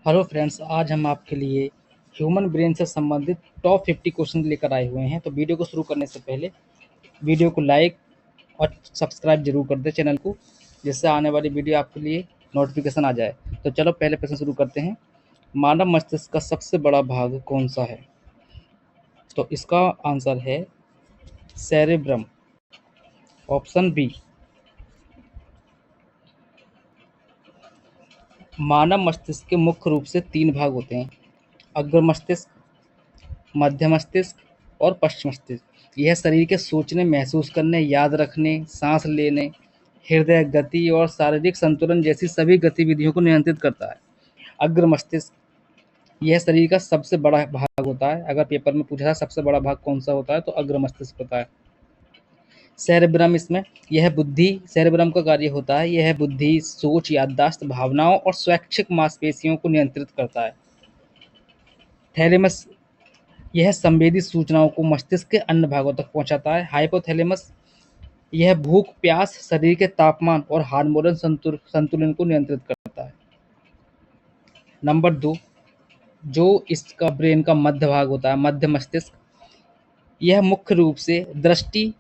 Hello friends, आज हम आपके लिए ह्यूमन ब्रेन से संबंधित टॉप 50 क्वेश्चन लेकर आए हुए हैं। तो वीडियो को शुरू करने से पहले वीडियो को लाइक और सब्सक्राइब जरूर कर दें चैनल को, जिससे आने वाली वीडियो आपके लिए नोटिफिकेशन आ जाए। तो चलो पहले प्रश्न शुरू करते हैं। मानव मस्तिष्क का सबसे बड़ा भाग कौन सा है? तो इसका आंसर है सेरेब्रम, ऑप्शन बी। मानव मस्तिष्क के मुख्य रूप से 3 भाग होते हैं: अग्र मस्तिष्क, मध्य मस्तिष्क और पश्चिम मस्तिष्क। यह शरीर के सोचने, महसूस करने, याद रखने, सांस लेने, हृदय गति और शारीरिक संतुलन जैसी सभी गतिविधियों को नियंत्रित करता है। अग्र मस्तिष्क यह शरीर का सबसे बड़ा भाग होता है। अगर पेपर में पूछा था सबसे बड़ा भाग कौन सा होता है, तो अग्र मस्तिष्क होता है। सेरेब्रम, इसमें यह बुद्धि, सेरेब्रम का कार्य होता है, यह बुद्धि, सोच, याददाश्त, भावनाओं और स्वैच्छिक मांसपेशियों को नियंत्रित करता है। थैलेमस, यह संवेदी सूचनाओं को मस्तिष्क के अन्य भागों तक पहुंचाता है। हाइपोथैलेमस, यह भूख, प्यास, शरीर के तापमान और हार्मोनल संतुलन को नियंत्रित करता है। नंबर 2, जो इसका ब्रेन का मध्य भाग होता है, मध्य मस्तिष्क, यह मुख्य रूप से दृष्टि,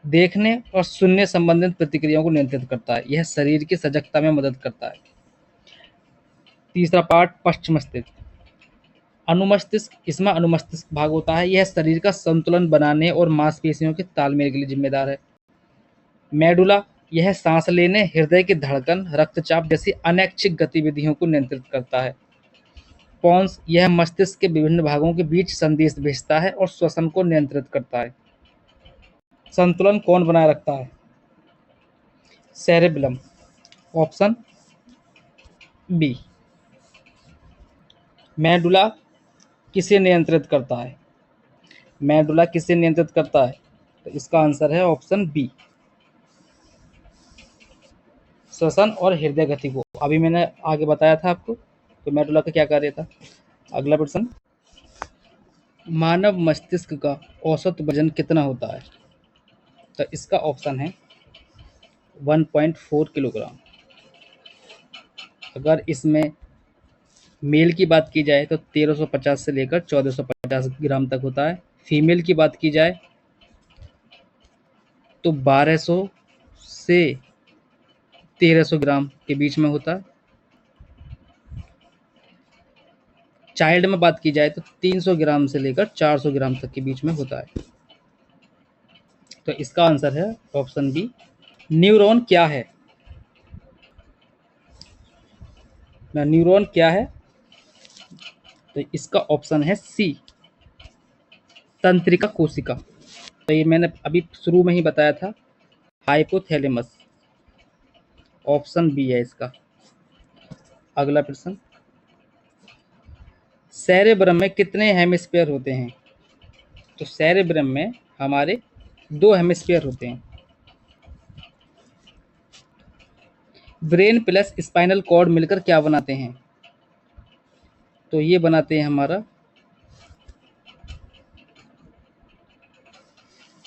देखने और सुनने संबंधित प्रतिक्रियाओं को नियंत्रित करता है। यह शरीर की सजगता में मदद करता है। तीसरा पार्ट, पश्चिम मस्तिष्क, अनुमस्तिष्क, इसमें अनुमस्तिष्क भाग होता है। यह शरीर का संतुलन बनाने और मांसपेशियों के तालमेल के लिए जिम्मेदार है। मेडुला, यह सांस लेने, हृदय की धड़कन, रक्तचाप जैसी अनैच्छिक गतिविधियों को नियंत्रित करता है। पोन्स, यह मस्तिष्क के विभिन्न भागों के बीच संदेश भेजता है और श्वसन को नियंत्रित करता है। संतुलन कौन बनाए रखता है? Cerebrum, option B. मेडुला किसे नियंत्रित करता है? मेडुला किसे नियंत्रित करता है? तो इसका आंसर है ऑप्शन बी, श्वसन और हृदय गति को। अभी मैंने आगे बताया था आपको, तो मेडुला का क्या कार्य था। अगला प्रश्न, मानव मस्तिष्क का औसत वजन कितना होता है? तो इसका ऑप्शन है 1.4 किलोग्राम। अगर इसमें मेल की बात की जाए तो 1350 से लेकर 1450 ग्राम तक होता है। फीमेल की बात की जाए तो 1200 से 1300 ग्राम के बीच में होता है। चाइल्ड में बात की जाए तो 300 ग्राम से लेकर 400 ग्राम तक के बीच में होता है। तो इसका आंसर है ऑप्शन बी। न्यूरॉन क्या है? न्यूरॉन क्या है? तो इसका ऑप्शन है सी, तंत्रिका कोशिका। तो ये मैंने अभी शुरू में ही बताया था, हाइपोथैलेमस, ऑप्शन बी है इसका। अगला प्रश्न, सेरेब्रम में कितने हेमिस्फीयर होते हैं? तो सेरेब्रम में हमारे 2 हेमिस्फीयर होते हैं। ब्रेन प्लस स्पाइनल कॉर्ड मिलकर क्या बनाते हैं? तो ये बनाते हैं हमारा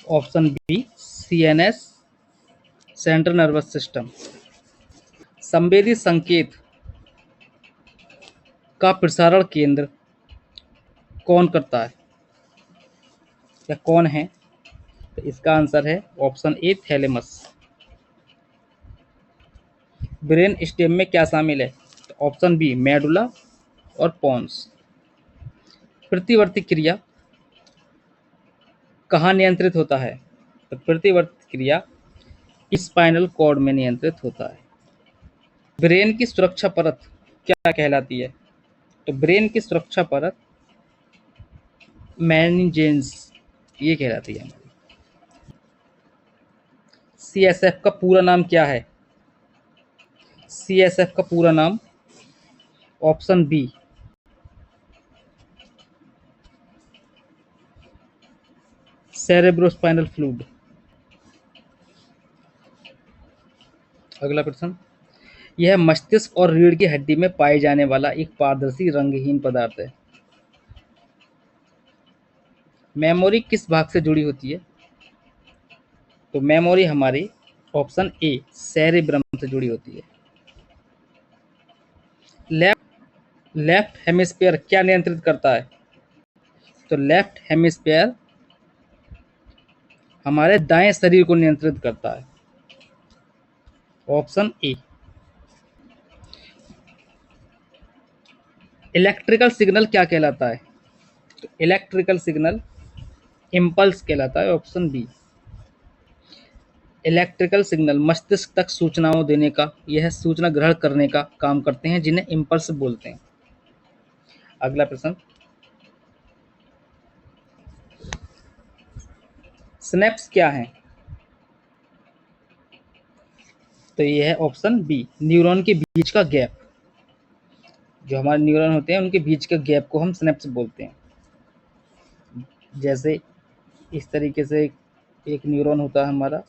option B, CNS, central nervous system. संवेदी संकेत का प्रसारण केंद्र कौन करता है या कौन है? तो इसका आंसर है ऑप्शन ए, थैलेमस। ब्रेन स्टेम में क्या शामिल है? तो ऑप्शन बी, मेडुला और पोन्स। प्रतिवर्ती क्रिया कहाँ नियंत्रित होता है? तो प्रतिवर्ती क्रिया स्पाइनल कॉर्ड में नियंत्रित होता है। ब्रेन की सुरक्षा परत क्या कहलाती है? तो ब्रेन की सुरक्षा परत मेनिंजेस ये कहलाती है। सीएसएफ का पूरा नाम क्या है? सीएसएफ का पूरा नाम, ऑप्शन बी, सेरेब्रोस्पाइनल फ्लूइड। अगला प्रश्न, यह मस्तिष्क और रीढ़ की हड्डी में पाए जाने वाला एक पारदर्शी रंगहीन पदार्थ है। मेमोरी किस भाग से जुड़ी होती है? तो मेमोरी हमारी ऑप्शन ए, सेरेब्रम से जुड़ी होती है। लेफ्ट लेफ्ट हेमिस्फीयर क्या नियंत्रित करता है? तो लेफ्ट हेमिस्फीयर हमारे दाएं शरीर को नियंत्रित करता है। ऑप्शन ए। इलेक्ट्रिकल सिग्नल क्या कहलाता है? तो इलेक्ट्रिकल सिग्नल इम्पल्स कहलाता है। Option B. इलेक्ट्रिकल सिग्नल मस्तिष्क तक सूचनाओं देने का, यह सूचना ग्रहण करने का काम करते हैं, जिन्हें इम्पल्स बोलते हैं। अगला प्रश्न, स्नैप्स क्या हैं? तो यह है ऑप्शन बी, न्यूरॉन के बीच का गैप। जो हमारे न्यूरॉन होते हैं उनके बीच के गैप को हम स्नैप्स बोलते हैं। जैसे इस तरीके से एक न्यूरॉन होता है हमारा,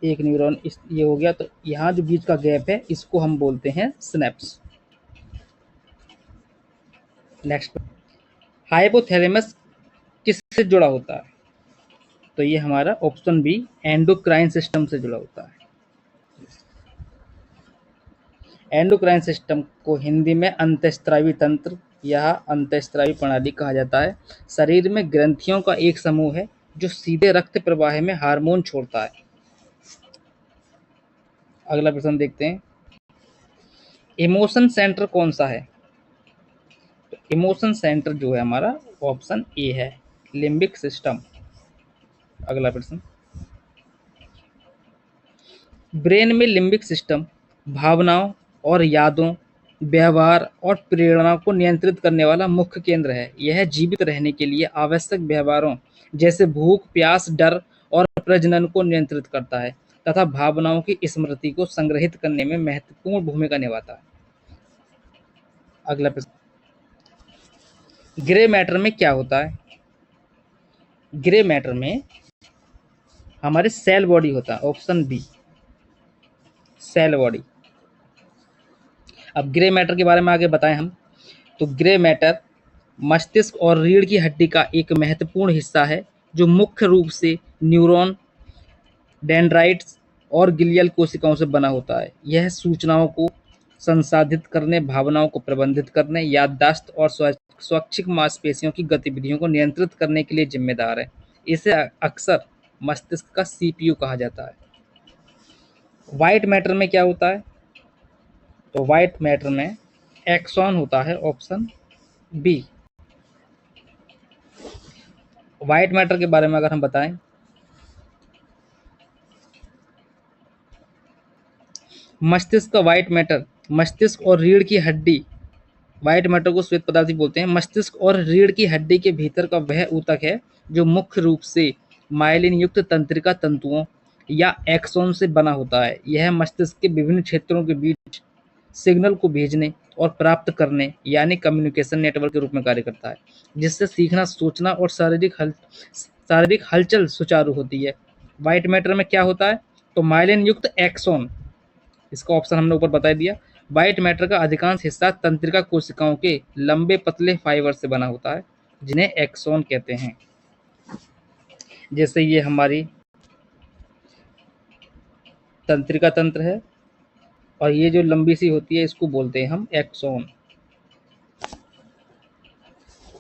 एक न्यूरॉन इस ये हो गया, तो यहाँ जो बीच का गैप है इसको हम बोलते हैं स्नैप्स। नेक्स्ट, हाइपोथैलेमस किससे जुड़ा होता है? तो ये हमारा ऑप्शन बी, एंडोक्राइन सिस्टम से जुड़ा होता है। एंडोक्राइन सिस्टम को हिंदी में अंतःस्रावी तंत्र या अंतःस्रावी प्रणाली कहा जाता है। शरीर में ग्रंथियों का एक समूह है जो सीधे रक्त प्रवाह में हार्मोन छोड़ता है। अगला प्रश्न देखते हैं, इमोशन सेंटर कौन सा है? तो इमोशन सेंटर जो है हमारा ऑप्शन ए है, लिम्बिक सिस्टम। अगला प्रश्न, ब्रेन में लिम्बिक सिस्टम भावनाओं और यादों, व्यवहार और प्रेरणा को नियंत्रित करने वाला मुख्य केंद्र है। यह जीवित रहने के लिए आवश्यक व्यवहारों जैसे भूख, प्यास, डर और प्रजनन को नियंत्रित करता है तथा भावनाओं की स्मृति को संग्रहित करने में महत्वपूर्ण भूमिका निभाता है। अगला प्रश्न, ग्रे मैटर में क्या होता है? ग्रे मैटर में हमारे सेल बॉडी होता है। Option B, cell body. अब ग्रे मैटर के बारे में आगे बताएं हम, तो ग्रे मैटर मस्तिष्क और रीढ़ की हड्डी का एक महत्वपूर्ण हिस्सा है जो मुख्य रूप से न्यूरॉन, डेंड्राइट्स और ग्लियल कोशिकाओं से बना होता है। यह सूचनाओं को संसाधित करने, भावनाओं को प्रबंधित करने, याददाश्त और स्वैच्छिक मांसपेशियों की गतिविधियों को नियंत्रित करने के लिए जिम्मेदार है। इसे अक्सर मस्तिष्क का सीपीयू कहा जाता है। व्हाइट मैटर में क्या होता है? तो व्हाइट मैटर में एक्सॉन होता है। Option B. व्हाइट मैटर के बारे में अगर हम बताएं, मस्तिष्क का व्हाइट मैटर, मस्तिष्क और रीढ़ की हड्डी, व्हाइट मैटर को श्वेत पदार्थ भी बोलते हैं। मस्तिष्क और रीढ़ की हड्डी के भीतर का वह ऊतक है जो मुख्य रूप से माइलिन युक्त तंत्रिका तंतुओं या एक्सोन से बना होता है। यह मस्तिष्क के विभिन्न क्षेत्रों के बीच सिग्नल को भेजने और प्राप्त करने यानी कम्युनिकेशन नेटवर्क के रूप में कार्य करता है, जिससे सीखना, सोचना और शारीरिक हलचल सुचारू होती है। व्हाइट मैटर में क्या होता है? तो माइलिन युक्त एक्सोन, इसका ऑप्शन हमने ऊपर बता दिया। व्हाइट मैटर का अधिकांश हिस्सा तंत्रिका कोशिकाओं के लंबे पतले फाइबर से बना होता है, जिन्हें एक्सोन कहते हैं। जैसे ये हमारी तंत्रिका तंत्र है और ये जो लंबी सी होती है इसको बोलते हैं हम एक्सोन।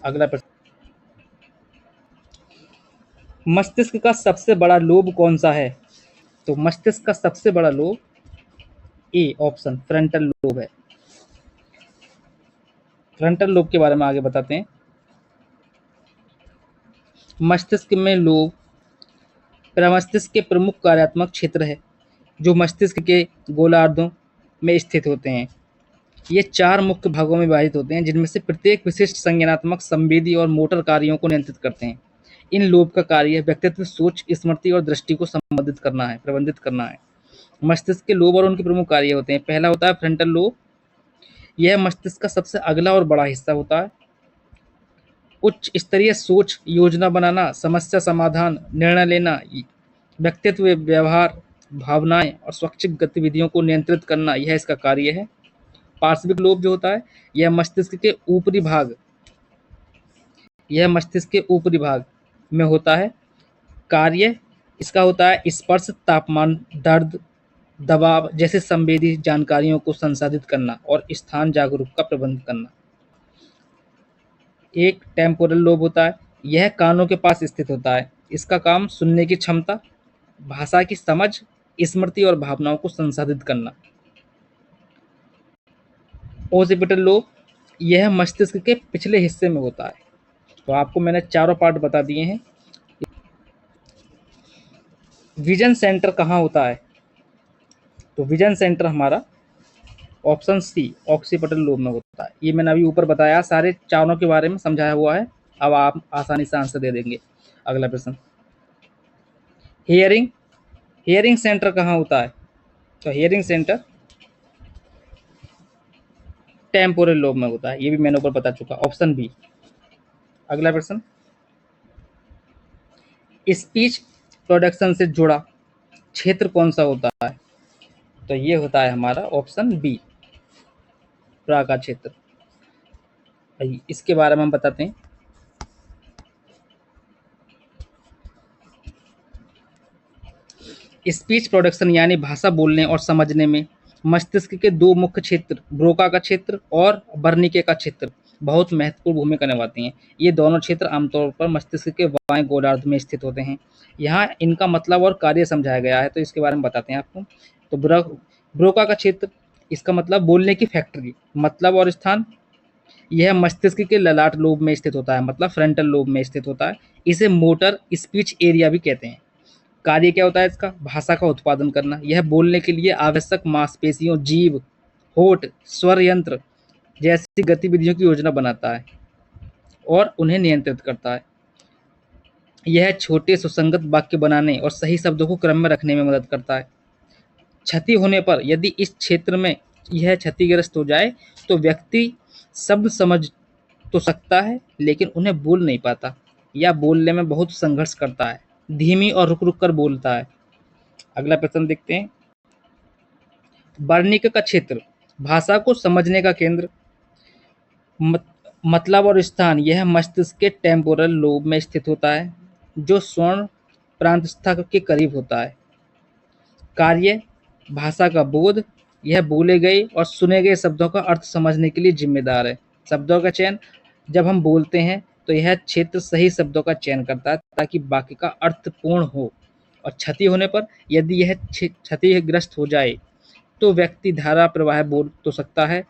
अगला प्रश्न, मस्तिष्क का सबसे बड़ा लोब कौन सा है? तो मस्तिष्क का सबसे बड़ा lobe A option frontal lobe है। फ्रंटल लोब के बारे में आगे बताते हैं। मस्तिष्क में लोब प्रमस्तिष्क के प्रमुख कार्यात्मक क्षेत्र है जो मस्तिष्क के गोलार्धों में स्थित होते हैं। ये 4 मुख्य भागों में विभाजित होते हैं, जिनमें से प्रत्येक विशिष्ट संज्ञानात्मक, संवेदी और मोटर कार्यों को नियंत्रित करते हैं। इन लोब का कार्य व्यक्तित्व, सोच, स्मृति और दृष्टि को प्रबंधित करना है। मस्तिष्क के लोब और उनके प्रमुख कार्य होते हैं। पहला होता है फ्रंटल लोब। यह मस्तिष्क का सबसे अगला और बड़ा हिस्सा होता है। उच्च स्तरीय सोच, योजना बनाना, समस्या समाधान, निर्णय लेना, व्यक्तित्व, व्यवहार, भावनाएं और स्वैच्छिक गतिविधियों को नियंत्रित करना, यह इसका कार्य है। पार्श्विक लोब जो होता है, यह मस्तिष्क के ऊपरी भाग में होता है। कार्य इसका होता है स्पर्श, तापमान, दर्द, दबाव जैसे संवेदी जानकारियों को संसाधित करना और स्थान जागरूक का प्रबंध करना। एक टेम्पोरल लोब होता है, यह कानों के पास स्थित होता है। इसका काम सुनने की क्षमता, भाषा की समझ, स्मृति और भावनाओं को संसाधित करना। ओसिपिटल लोब, यह मस्तिष्क के पिछले हिस्से में होता है। तो आपको मैंने चारों पार्ट बता दिए हैं। विजन सेंटर कहाँ होता है? तो विजन सेंटर हमारा ऑप्शन सी ऑक्सीपिटल लोब में होता है। ये मैंने अभी ऊपर बताया, सारे चारों के बारे में समझाया हुआ है। अब आप आसानी से आंसर दे देंगे। अगला प्रश्न, हियरिंग, हियरिंग सेंटर कहाँ होता है? तो हियरिंग सेंटर टेम्पोरल लोब में होता है। ये भी मैंने ऊपर बता चुका, ऑप्शन बी। अगला प्रश्न, स्पीच प्रोडक्शन से जुड़ा क्षेत्र कौन सा होता है? तो ये होता है हमारा ऑप्शन बी, प्राका क्षेत्र। इसके बारे में हम बताते हैं। स्पीच प्रोडक्शन यानी भाषा बोलने और समझने में मस्तिष्क के दो मुख्य क्षेत्र, ब्रोका का क्षेत्र और वर्निके का क्षेत्र, बहुत महत्वपूर्ण भूमिका निभाते हैं। ये दोनों क्षेत्र आमतौर पर मस्तिष्क के बाएं गोलार्ध में स्थित होते हैं। यहाँ इनका मतलब और कार्य समझाया गया है, तो इसके बारे में बताते हैं आपको। तो ब्रोका का क्षेत्र, इसका मतलब बोलने की फैक्ट्री, मतलब और स्थान, यह मस्तिष्क के ललाट लोब में स्थित होता है, मतलब फ्रंटल लोब में स्थित होता है। इसे मोटर स्पीच एरिया भी कहते हैं। कार्य क्या होता है इसका? भाषा का उत्पादन करना। यह बोलने के लिए आवश्यक मांसपेशियों, जीभ, होठ, स्वर यंत्र जैसी गतिविधियों की योजना बनाता है और उन्हें नियंत्रित करता है। यह छोटे सुसंगत वाक्य बनाने और सही शब्दों को क्रम में रखने में मदद करता है। क्षति होने पर यदि इस क्षेत्र में यह क्षतिग्रस्त हो जाए तो व्यक्ति शब्द समझ तो सकता है लेकिन उन्हें बोल नहीं पाता या बोलने में बहुत संघर्ष करता है, धीमी और रुक रुक कर बोलता है। अगला प्रश्न देखते हैं। वर्निक का क्षेत्र, भाषा को समझने का केंद्र, मतलब और स्थान, यह मस्तिष्क के टेम्पोरल लोब में स्थित होता है जो स्वर्ण प्रांतस्था के करीब होता है। कार्य, भाषा का बोध, यह बोले गए और सुने गए शब्दों का अर्थ समझने के लिए जिम्मेदार है। शब्दों का चयन, जब हम बोलते हैं तो यह क्षेत्र सही शब्दों का चयन करता है ताकि वाक्य का अर्थपूर्ण हो। और क्षति होने पर यदि यह क्षतिग्रस्त हो जाए तो व्यक्ति धारा प्रवाह बोल तो सकता है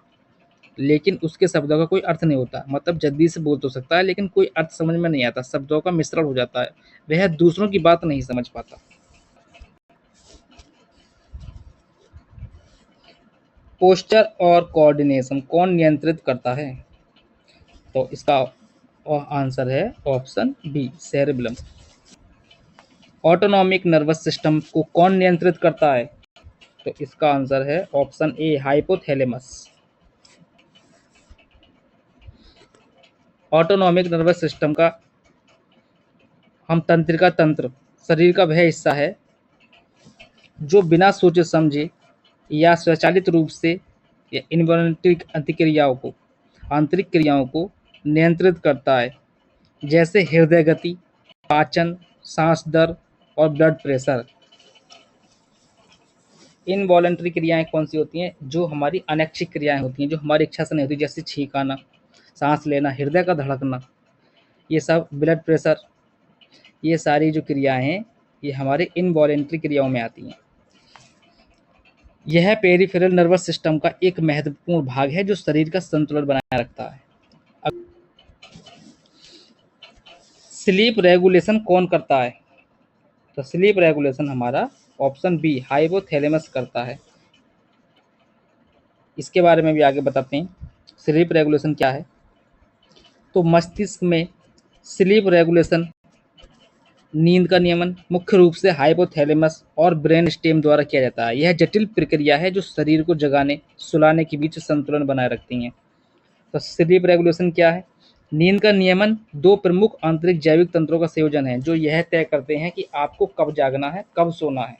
लेकिन उसके शब्दों का कोई अर्थ नहीं होता, मतलब जल्दी से बोल तो सकता है लेकिन कोई अर्थ समझ में नहीं आता, शब्दों का मिश्रण हो जाता है, वह दूसरों की बात नहीं समझ पाता। पोस्चर और कोऑर्डिनेशन कौन नियंत्रित करता है? तो इसका आंसर है option B, cerebrum. Autonomic nervous system को कौन नियंत्रित करता है? तो इसका आंसर है option A, hypothalamus. Autonomic nervous system का हम तंत्रिका तंत्र, शरीर का वह हिस्सा है जो बिना सोचे समझे या स्वचालित रूप से इन्वॉलंटरी प्रतिक्रियाओं को, आंतरिक क्रियाओं को नियंत्रित करता है, जैसे हृदय गति, पाचन, सांस दर और ब्लड प्रेशर। इनवॉलंटरी क्रियाएं कौन सी होती हैं? जो हमारी अनैच्छिक क्रियाएं होती हैं, जो हमारी इच्छा से नहीं होती, जैसे छींक आना, सांस लेना, हृदय का धड़कना, ये सब, ब्लड प्रेशर, ये सारी जो क्रियाएं हैं ये हमारे इनवॉलंटरी क्रियाओं में आती हैं। यह पेरिफेरल नर्वस सिस्टम का एक महत्वपूर्ण भाग है जो शरीर का संतुलन बनाए रखता है। स्लीप रेगुलेशन कौन करता है? तो स्लीप रेगुलेशन हमारा ऑप्शन बी, हाइपोथैलेमस करता है। इसके बारे में भी आगे बताते हैं। स्लीप रेगुलेशन क्या है? तो मस्तिष्क में स्लीप रेगुलेशन, नींद का नियमन, मुख्य रूप से हाइपोथैलेमस और ब्रेन स्टेम द्वारा किया जाता है। यह जटिल प्रक्रिया है जो शरीर को जगाने सुलाने के बीच संतुलन बनाए रखती है। तो स्लीप रेगुलेशन क्या है? नींद का नियमन दो प्रमुख आंतरिक जैविक तंत्रों का संयोजन है जो यह तय करते हैं कि आपको कब जागना है, कब सोना है।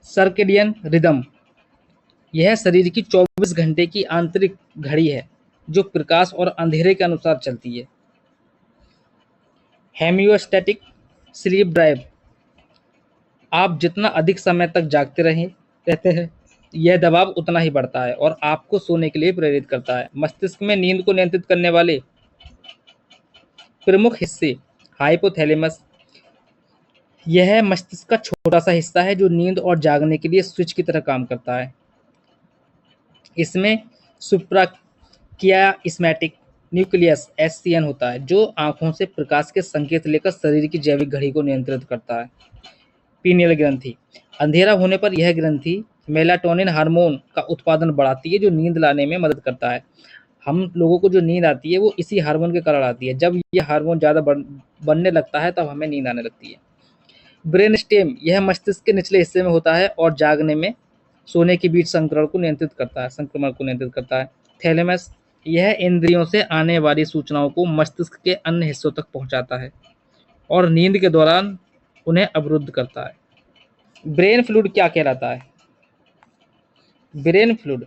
सर्केडियन रिदम, यह शरीर की 24 घंटे की आंतरिक घड़ी है जो प्रकाश और अंधेरे के अनुसार चलती है। हेमियोस्टैटिक स्लीप ड्राइव, आप जितना अधिक समय तक जागते रहते हैं, यह दबाव उतना ही बढ़ता है और आपको सोने के लिए प्रेरित करता है। मस्तिष्क में नींद को नियंत्रित करने वाले प्रमुख हिस्से हाइपोथैलेमस, यह मस्तिष्क का छोटा सा हिस्सा है जो नींद और जागने के लिए स्विच की तरह काम करता है। इसमें सुप्राकियास्मैटिक न्यूक्लियस एससीएन होता है जो आंखों से प्रकाश के संकेत लेकर शरीर की जैविक घड़ी को नियंत्रित करता है। पीनियल ग्रंथि, अंधेरा होने पर यह ग्रंथि मेलाटोनिन हार्मोन का उत्पादन बढ़ाती है जो नींद लाने में मदद करता है। हम लोगों को जो नींद आती है वो इसी हार्मोन के कारण आती है। जब ये हार्मोन ज़्यादा बनने लगता है तब हमें नींद आने लगती है। ब्रेन स्टेम, यह मस्तिष्क के निचले हिस्से में होता है और जागने में सोने के बीच संक्रमण को नियंत्रित करता है। थैलेमस, यह इंद्रियों से आने वाली सूचनाओं को मस्तिष्क के अन्य हिस्सों तक पहुंचाता है और नींद के दौरान उन्हें अवरुद्ध करता है। ब्रेन फ्लूइड क्या कहलाता है? Brain fluid,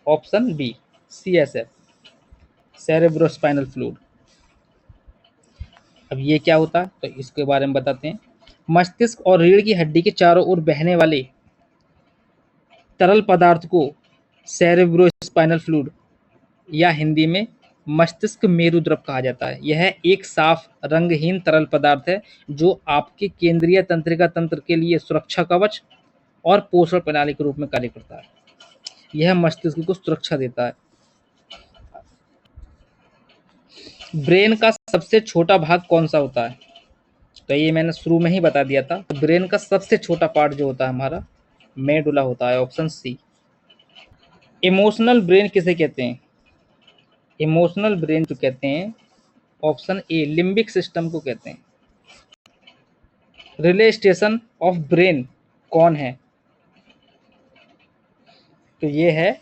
option B CSF, cerebrospinal fluid. अब ये क्या होता है तो इसके बारे में बताते हैं। मस्तिष्क और रीढ़ की हड्डी के चारों ओर बहने वाले तरल पदार्थ को सेरेब्रोस्पाइनल फ्लूइड या हिंदी में मस्तिष्क मेरु द्रव कहा जाता है। यह एक साफ रंगहीन तरल पदार्थ है जो आपके केंद्रीय तंत्रिका तंत्र के लिए सुरक्षा कवच और पोषण प्रणाली के रूप में कार्य करता है। यह मस्तिष्क को सुरक्षा देता है। ब्रेन का सबसे छोटा भाग कौन सा होता है? तो ये मैंने शुरू में ही बता दिया था। तो ब्रेन का सबसे छोटा पार्ट जो होता है हमारा मेडुला होता है, ऑप्शन सी। इमोशनल ब्रेन किसे कहते हैं? इमोशनल ब्रेन जो कहते हैं, ऑप्शन ए लिम्बिक सिस्टम को कहते हैं। रिले स्टेशन ऑफ ब्रेन कौन है? तो ये है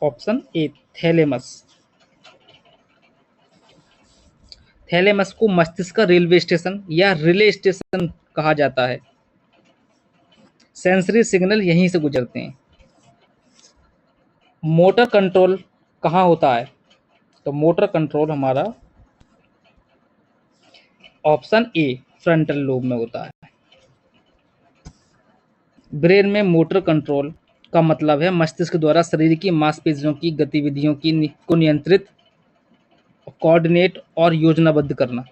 ऑप्शन ए थैलेमस। थैलेमस को मस्तिष्क का रेलवे स्टेशन या रिले स्टेशन कहा जाता है। सेंसरी सिग्नल यहीं से गुजरते हैं। मोटर कंट्रोल कहाँ होता है? तो मोटर कंट्रोल हमारा ऑप्शन ए फ्रंटल लोब में होता है। ब्रेन में मोटर कंट्रोल का मतलब है मस्तिष्क द्वारा शरीर की मांसपेशियों की गतिविधियों को नियंत्रित, कोऑर्डिनेट और योजनाबद्ध करना।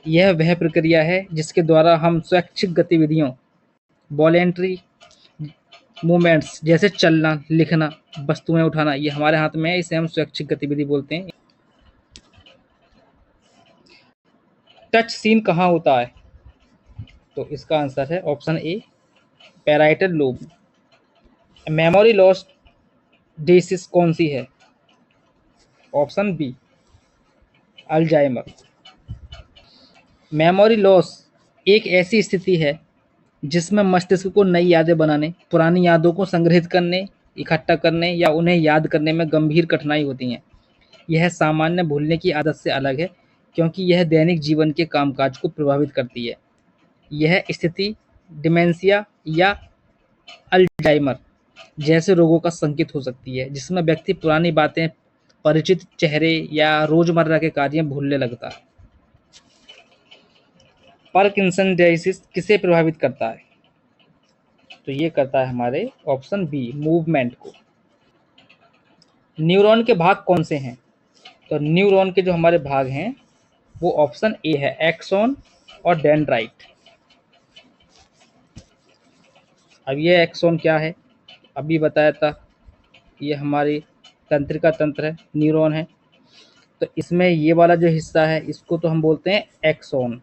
यह वह प्रक्रिया है जिसके द्वारा हम स्वैच्छिक गतिविधियों, वॉलेंट्री मूवमेंट्स जैसे चलना, लिखना, वस्तुएं उठाना, ये हमारे हाथ में है, इसे हम स्वैच्छिक गतिविधि बोलते हैं। टच सीन कहाँ होता है? तो इसका आंसर है option A parietal lobe. Memory loss disease कौन सी है? Option B Alzheimer. Memory loss एक ऐसी स्थिति है जिसमें मस्तिष्क को नई यादें बनाने, पुरानी यादों को संग्रहित करने, इकट्ठा करने या उन्हें याद करने में गंभीर कठिनाई होती है। यह सामान्य भूलने की आदत से अलग है क्योंकि यह दैनिक जीवन के कामकाज को प्रभावित करती है। यह स्थिति डिमेंशिया या अल्जाइमर जैसे रोगों का संकेत हो सकती है जिसमें व्यक्ति पुरानी बातें, परिचित चेहरे या रोजमर्रा के कार्य भूलने लगता है। पार्किंसन डिजीज किसे प्रभावित करता है? तो ये करता है हमारे ऑप्शन बी मूवमेंट को। न्यूरॉन के भाग कौन से हैं? तो न्यूरॉन के जो हमारे भाग हैं वो ऑप्शन ए है एक्सॉन और डेंड्राइट। अब ये एक्सॉन क्या है? अभी बताया था, ये हमारी तंत्रिका तंत्र है, न्यूरॉन है। तो इसमें ये वाला जो हिस्सा है इसको तो हम बोलते हैं एक्सॉन,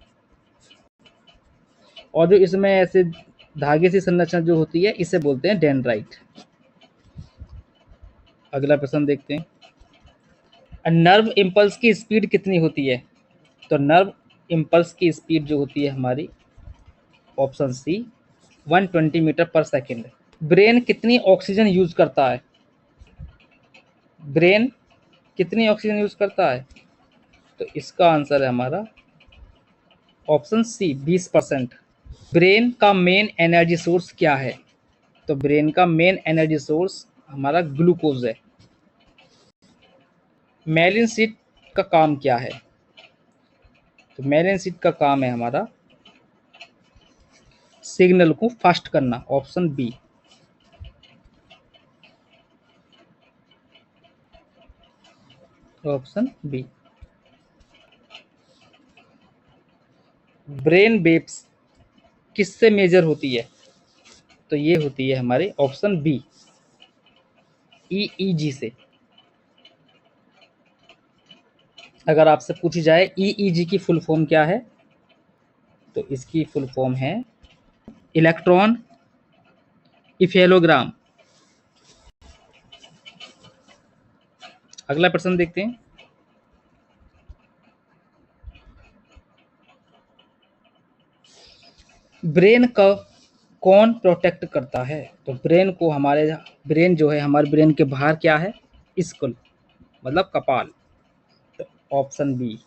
और जो इसमें ऐसे धागे सी संरचना जो होती है इसे बोलते हैं डेंड्राइट। अगला प्रश्न देखते हैं। नर्व इम्पल्स की स्पीड कितनी होती है? तो नर्व इम्पल्स की स्पीड जो होती है हमारी ऑप्शन सी 120 मीटर पर सेकेंड। ब्रेन कितनी ऑक्सीजन यूज करता है? ब्रेन कितनी ऑक्सीजन यूज करता है? तो इसका आंसर है हमारा ऑप्शन सी 20%। ब्रेन का मेन एनर्जी सोर्स क्या है? तो ब्रेन का मेन एनर्जी सोर्स हमारा ग्लूकोज है। मेलिन सीट का काम क्या है? तो मेलिन सीट का काम है हमारा सिग्नल को फास्ट करना, option B. Option B. Brain waves किससे मेजर होती है? तो ये होती है हमारे ऑप्शन बी, ईईजी से। अगर आपसे पूछी जाए ईईजी की फुल फॉर्म क्या है, तो इसकी फुल फॉर्म है इलेक्ट्रॉन इफेलोग्राम। अगला प्रश्न देखते हैं। ब्रेन का कौन प्रोटेक्ट करता है? तो ब्रेन जो है, हमारे ब्रेन के बाहर क्या है? स्कुल, मतलब कपाल। तो ऑप्शन बी।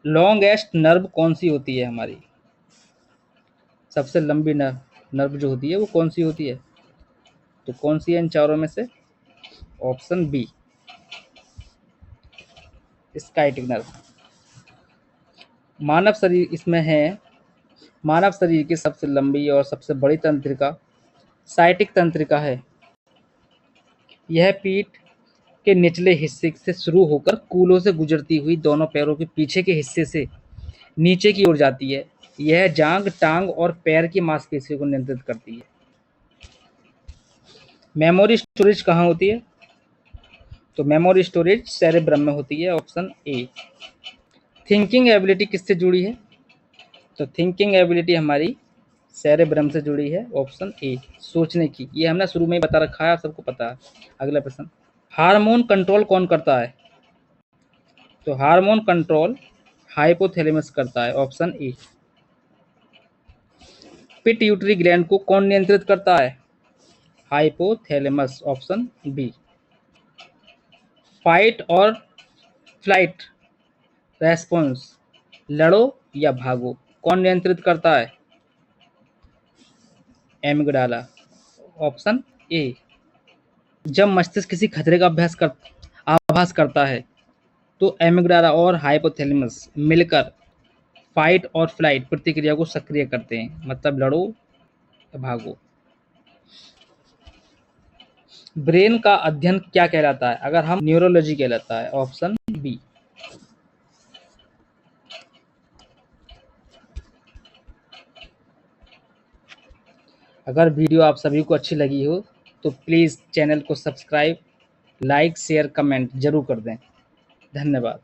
लॉन्गेस्ट नर्व कौन सी होती है हमारी? सबसे लंबी नर्व जो होती है वो कौन सी होती है? तो कौन सी है इन चारों में से? Option B, sciatic nerve. मानव शरीर इसमें है। मानव शरीर की सबसे लंबी और सबसे बड़ी तंत्रिका साइटिक तंत्रिका है। यह पीठ के निचले हिस्से से शुरू होकर कूलों से गुजरती हुई दोनों पैरों के पीछे के हिस्से से नीचे की ओर जाती है। यह जांग, टांग और पैर की मांसपेशियों को नियंत्रित करती है। मेमोरी स्टोरेज कहाँ होती है? तो मेमोरी स्टोरेज सेरेब्रम में होती है, ऑप्शन ए। थिंकिंग एबिलिटी किससे जुड़ी है? तो थिंकिंग एबिलिटी हमारी सेरेब्रम से जुड़ी है, ऑप्शन ए, सोचने की। ये हमने शुरू में ही बता रखा है, आप सबको पता है। अगला प्रश्न, हार्मोन कंट्रोल कौन करता है? तो हार्मोन कंट्रोल हाइपोथैलेमस करता है, ऑप्शन ए। पिट्यूटरी ग्लैंड को कौन नियंत्रित करता है? Hypothalamus, option B. फाइट और फ्लाइट रेस्पॉन्स, लड़ो या भागो, कौन नियंत्रित करता है? Amygdala, option A. जब मस्तिष्क किसी खतरे का आभास करता है तो एमिग्डाला और हाइपोथैलेमस मिलकर फाइट और फ्लाइट प्रतिक्रिया को सक्रिय करते हैं, मतलब लड़ो या भागो। ब्रेन का अध्ययन क्या कहलाता है? अगर हम न्यूरोलॉजी कहलाता है, ऑप्शन बी। अगर वीडियो आप सभी को अच्छी लगी हो तो प्लीज़ चैनल को सब्सक्राइब, लाइक, शेयर, कमेंट जरूर कर दें। धन्यवाद।